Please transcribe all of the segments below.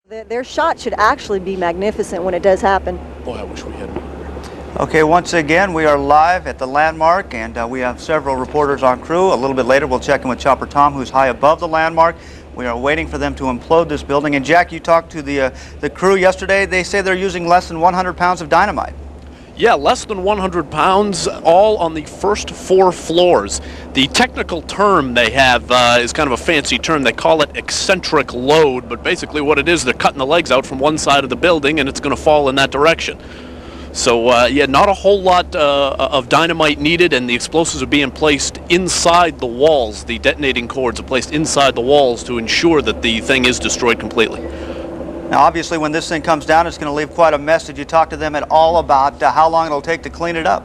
Their shot should actually be magnificent when it does happen. Boy, I wish we had one. Okay, once again, we are live at the landmark, and we have several reporters on crew. A little bit later, we'll check in with Chopper Tom, who's high above the landmark. We are waiting for them to implode this building. And Jack, you talked to the crew yesterday. They say they're using less than 100 pounds of dynamite. Yeah, less than 100 pounds, all on the first 4 floors. The technical term they have is kind of a fancy term. They call it eccentric load, but basically what it is, they're cutting the legs out from one side of the building and it's going to fall in that direction. So, yeah, not a whole lot of dynamite needed, and the explosives are being placed inside the walls. The detonating cords are placed inside the walls to ensure that the thing is destroyed completely. Now, obviously, when this thing comes down, it's going to leave quite a mess. Did you talk to them at all about how long it'll take to clean it up?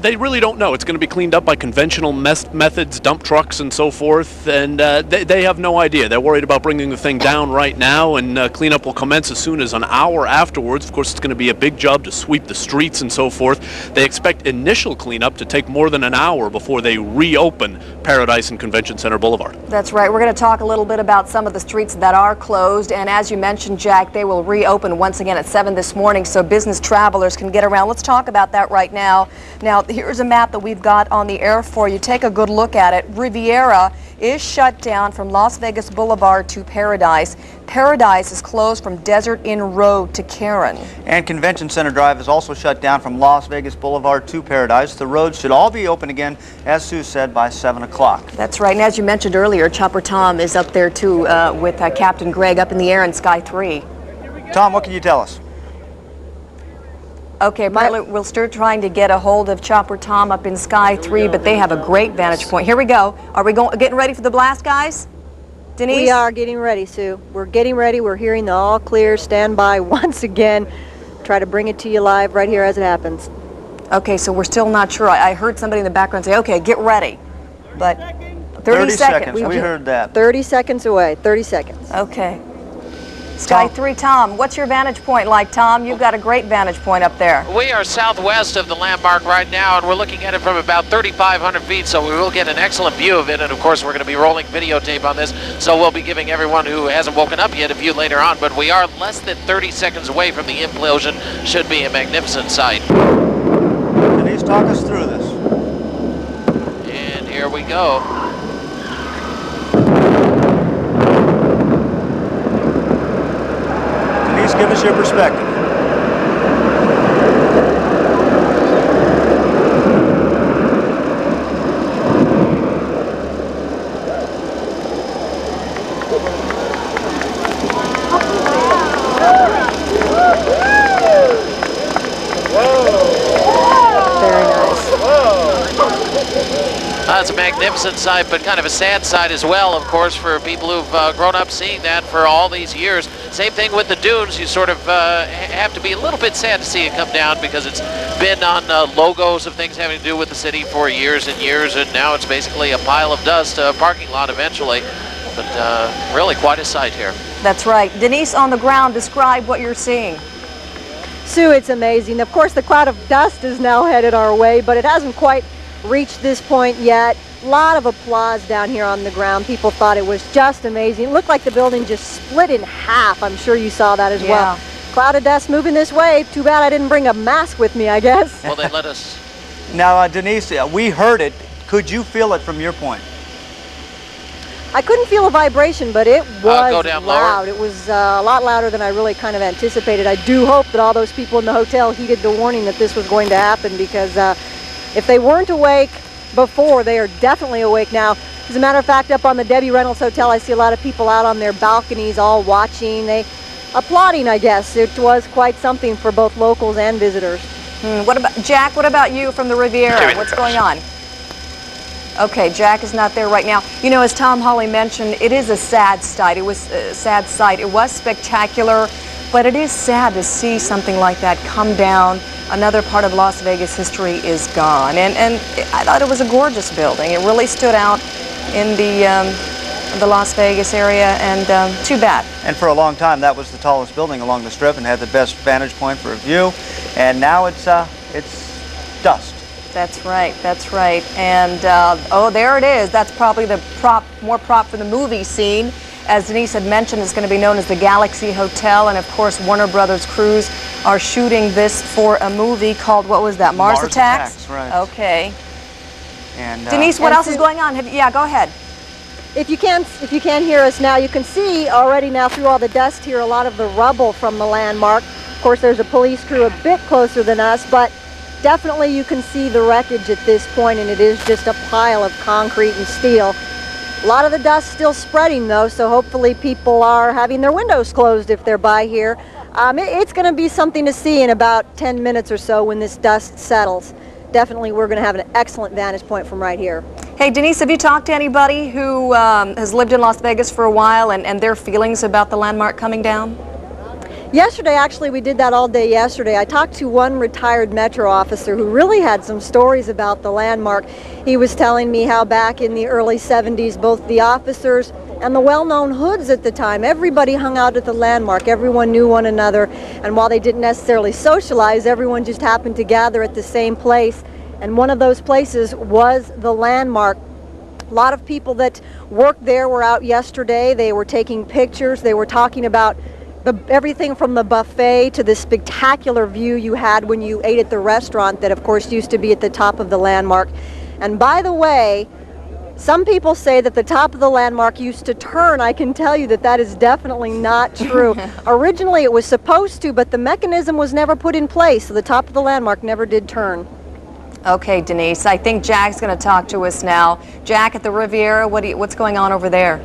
They really don't know. It's going to be cleaned up by conventional methods, dump trucks and so forth, and they have no idea. They're worried about bringing the thing down right now, and cleanup will commence as soon as an hour afterwards. Of course, it's going to be a big job to sweep the streets and so forth. They expect initial cleanup to take more than an hour before they reopen Paradise and Convention Center Boulevard. That's right. We're going to talk a little bit about some of the streets that are closed, and as you mentioned, Jack, they will reopen once again at 7 this morning so business travelers can get around. Let's talk about that right now. Now, here's a map that we've got on the air for you. Take a good look at it. Riviera is shut down from Las Vegas Boulevard to Paradise. Paradise is closed from Desert Inn Road to Karen. And Convention Center Drive is also shut down from Las Vegas Boulevard to Paradise. The roads should all be open again, as Sue said, by 7 o'clock. That's right. And as you mentioned earlier, Chopper Tom is up there, too, with Captain Greg up in the air in Sky 3. Tom, what can you tell us? Okay, we'll start trying to get a hold of Chopper Tom up in Sky 3, but they have a great vantage point. Here we go. Are we getting ready for the blast, guys? Denise? We are getting ready, Sue. We're getting ready. We're hearing the all clear. Stand by once again. Try to bring it to you live right here as it happens. Okay, so we're still not sure. I heard somebody in the background say, okay, get ready. But 30 seconds. We heard that. 30 seconds away. 30 seconds. Okay. Sky 3, Tom, what's your vantage point like, Tom? You've got a great vantage point up there. We are southwest of the landmark right now, and we're looking at it from about 3,500 feet, so we will get an excellent view of it. And, of course, we're going to be rolling videotape on this, so we'll be giving everyone who hasn't woken up yet a view later on. But we are less than 30 seconds away from the implosion. Should be a magnificent sight. Denise, talk us through this. And here we go. Give us your perspective. It's a magnificent sight, but kind of a sad sight as well, of course, for people who've grown up seeing that for all these years. Same thing with the dunes. You sort of have to be a little bit sad to see it come down because it's been on logos of things having to do with the city for years and years, and now it's basically a pile of dust, a parking lot eventually. But really quite a sight here. That's right. Denise, on the ground, describe what you're seeing. Sue, it's amazing. Of course, the cloud of dust is now headed our way, but it hasn't quite reached this point yet. A lot of applause down here on the ground. People thought it was just amazing. It looked like the building just split in half. I'm sure you saw that as well. Cloud of dust moving this way. Too bad I didn't bring a mask with me, I guess. Well, they let us. Now, Denise, we heard it. Could you feel it from your point? I couldn't feel a vibration, but it was go down loud. lower. It was a lot louder than I really kind of anticipated. I do hope that all those people in the hotel heeded the warning that this was going to happen, because if they weren't awake before, they are definitely awake now. As a matter of fact, up on the Debbie Reynolds Hotel, I see a lot of people out on their balconies all watching, applauding, I guess. It was quite something for both locals and visitors. What about Jack? What about you from the Riviera? What's going on? Okay, Jack is not there right now. You know, as Tom Hawley mentioned, it is a sad sight. It was a sad sight. It was spectacular, but it is sad to see something like that come down. Another part of Las Vegas history is gone. And I thought it was a gorgeous building. It really stood out in the Las Vegas area, and too bad. And for a long time, that was the tallest building along the Strip and had the best vantage point for a view. And now it's dust. That's right, that's right. And, oh, there it is. That's probably the more prop for the movie scene. as Denise had mentioned, is going to be known as the Galaxy Hotel. And of course, Warner Brothers crews are shooting this for a movie called, what was that, Mars Attacks? Right. Okay. And Denise, what else is going on? Yeah, go ahead. If you can't hear us now, you can see already now through all the dust here a lot of the rubble from the landmark. Of course, there's a police crew a bit closer than us, but definitely you can see the wreckage at this point, and it is just a pile of concrete and steel. A lot of the dust still spreading though, so hopefully people are having their windows closed if they're by here. It's going to be something to see in about 10 minutes or so when this dust settles. Definitely we're going to have an excellent vantage point from right here. Hey, Denise, have you talked to anybody who has lived in Las Vegas for a while and their feelings about the landmark coming down? Yesterday, actually, we did that all day yesterday. I talked to one retired Metro officer who really had some stories about the landmark. He was telling me how back in the early 70s, both the officers and the well-known hoods at the time, everybody hung out at the landmark. Everyone knew one another, and while they didn't necessarily socialize, everyone just happened to gather at the same place. And one of those places was the landmark. A lot of people that worked there were out yesterday. They were taking pictures. They were talking about everything from the buffet to the spectacular view you had when you ate at the restaurant that, of course, used to be at the top of the landmark. And by the way, some people say that the top of the landmark used to turn. I can tell you that that is definitely not true. Originally, it was supposed to, but the mechanism was never put in place, so the top of the landmark never did turn. Okay, Denise, I think Jack's going to talk to us now. Jack at the Riviera, what's going on over there?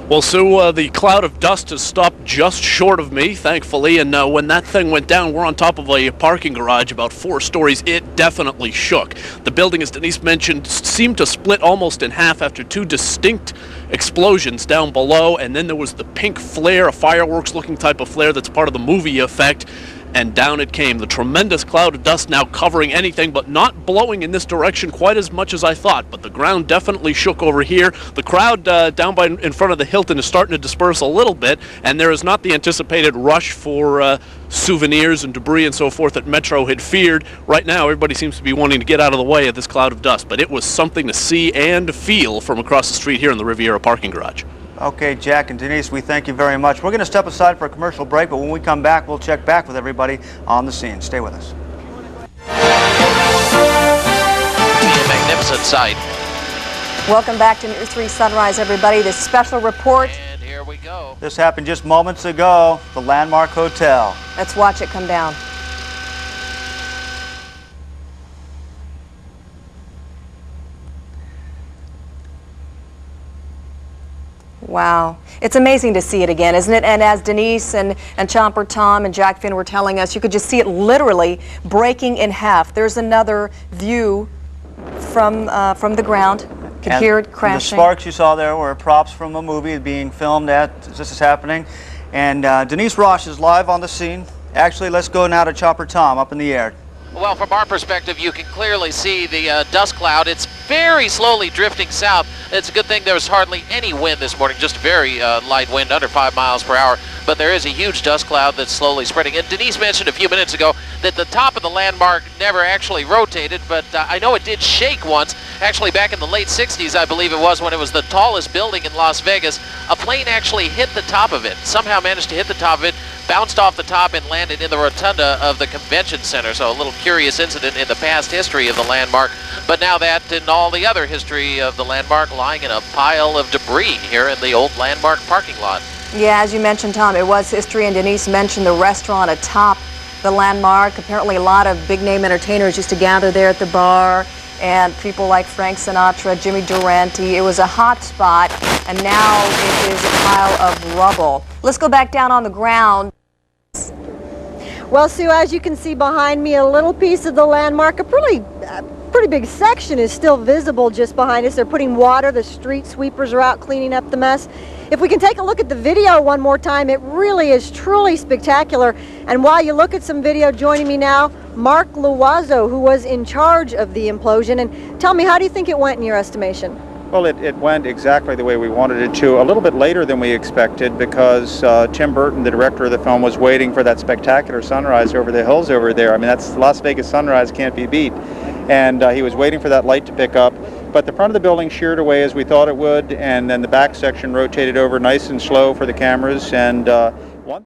Well, Sue, the cloud of dust has stopped just short of me, thankfully, and when that thing went down, we're on top of a parking garage about 4 stories. It definitely shook. The building, as Denise mentioned, seemed to split almost in half after 2 distinct explosions down below, and then there was the pink flare, a fireworks-looking type of flare that's part of the movie effect. And down it came. The tremendous cloud of dust now covering anything, but not blowing in this direction quite as much as I thought. But the ground definitely shook over here. The crowd down in front of the Hilton is starting to disperse a little bit, and there is not the anticipated rush for souvenirs and debris and so forth that Metro had feared. Right now, everybody seems to be wanting to get out of the way of this cloud of dust, but it was something to see and feel from across the street here in the Riviera parking garage. Okay, Jack and Denise, we thank you very much. We're going to step aside for a commercial break, but when we come back, we'll check back with everybody on the scene. Stay with us. A magnificent sight. Welcome back to News 3 Sunrise, everybody. This special report. And here we go. This happened just moments ago, the Landmark Hotel. Let's watch it come down. Wow. It's amazing to see it again, isn't it? And as Denise and Chomper Tom and Jack Finn were telling us, you could just see it literally breaking in half. There's another view from the ground. Could hear it crashing. The sparks you saw there were props from a movie being filmed as this is happening. And Denise Roche is live on the scene. Actually, let's go now to Chopper Tom up in the air. Well, from our perspective, you can clearly see the dust cloud. It's very slowly drifting south. It's a good thing there was hardly any wind this morning, just a very light wind, under 5 miles per hour. But there is a huge dust cloud that's slowly spreading. And Denise mentioned a few minutes ago that the top of the landmark never actually rotated, but I know it did shake once. Actually, back in the late 60s, I believe it was, when it was the tallest building in Las Vegas, a plane actually hit the top of it, somehow managed to hit the top of it, bounced off the top and landed in the rotunda of the convention center. So a little curious incident in the past history of the landmark. But now that and all the other history of the landmark lying in a pile of debris here in the old landmark parking lot. Yeah, as you mentioned, Tom, it was history, and Denise mentioned the restaurant atop the landmark. Apparently a lot of big-name entertainers used to gather there at the bar, and people like Frank Sinatra, Jimmy Durante. It was a hot spot, and now it is a pile of rubble. Let's go back down on the ground. Well, Sue, as you can see behind me, a little piece of the landmark, a pretty big section is still visible just behind us. They're putting water. The street sweepers are out cleaning up the mess. If we can take a look at the video one more time, it really is truly spectacular. And while you look at some video, joining me now, Mark Loiseau, who was in charge of the implosion. And tell me, how do you think it went in your estimation? Well, it went exactly the way we wanted it to. A little bit later than we expected, because Tim Burton, the director of the film, was waiting for that spectacular sunrise over the hills over there. I mean, that's Las Vegas sunrise, can't be beat. And he was waiting for that light to pick up. But the front of the building sheared away as we thought it would, and then the back section rotated over nice and slow for the cameras, and